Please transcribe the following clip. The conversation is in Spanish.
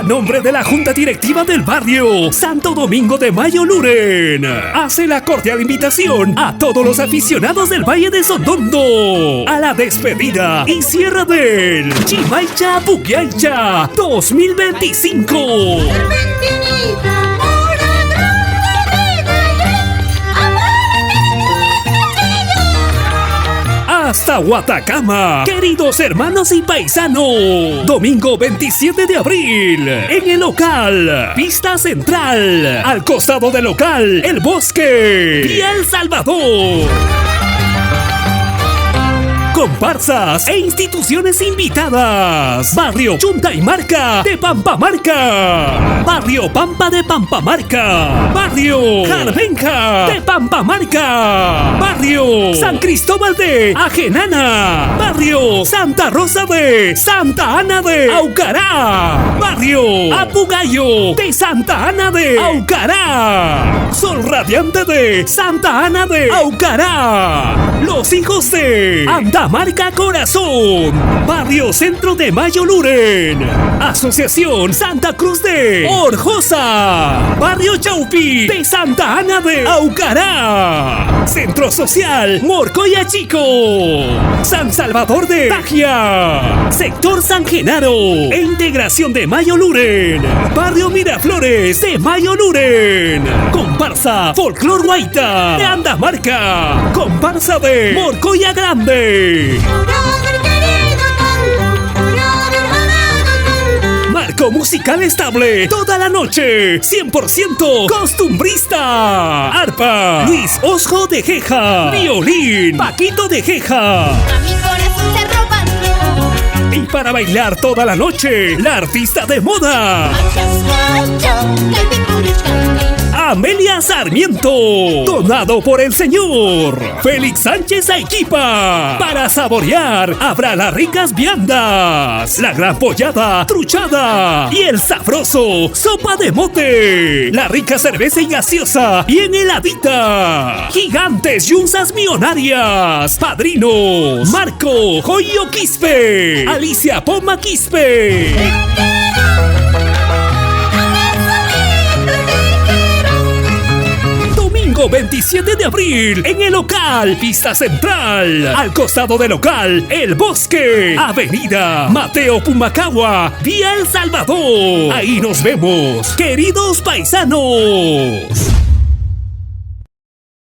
nombre de la Junta Directiva del Barrio Santo Domingo de Mayo Luren, hace la cordial invitación a todos los aficionados del Valle de Sondondo a la despedida y cierre del Chimaicha Puquiaicha 2025. Hasta Guatacama, queridos hermanos y paisanos. Domingo 27 de abril, en el local Pista Central, al costado del local El Bosque y El Salvador. Comparsas e instituciones invitadas. Barrio Chunta y Marca de Pampamarca. Barrio Pampa de Pampamarca. Barrio Jarbenja de Pampamarca. Barrio San Cristóbal de Ajenana. Barrio Santa Rosa de Santa Ana de Aucará. Barrio Apugayo de Santa Ana de Aucará. Sol Radiante de Santa Ana de Aucará. Los hijos de Andamarca Corazón. Barrio Centro de Mayo Luren. Asociación Santa Cruz de Orjosa. Barrio Chaupi de Santa Ana de Aucará. Centro Social Morcoya Chico. San Salvador de Tagia. Sector San Genaro e Integración de Mayo Luren. Barrio Miraflores de Mayo Luren. Comparsa Folclor Guaita de Andamarca. Comparsa de Morcoya Grande. Marco musical estable toda la noche, 100% costumbrista. Arpa Luis Osjo de Jeja. Violín Paquito de Jeja. A mi corazón se roban. Y para bailar toda la noche, la artista de moda Amelia Sarmiento. Donado por el señor Félix Sánchez Aiquipa. Para saborear habrá las ricas viandas, la gran pollada truchada y el sabroso sopa de mote, la rica cerveza y gaseosa bien heladita. Gigantes yunzas millonarias. Padrinos Marco Joyo Quispe, Alicia Poma Quispe. 27 de abril en el local Pista Central, al costado del local El Bosque, Avenida Mateo Pumacagua, vía El Salvador. Ahí nos vemos, queridos paisanos.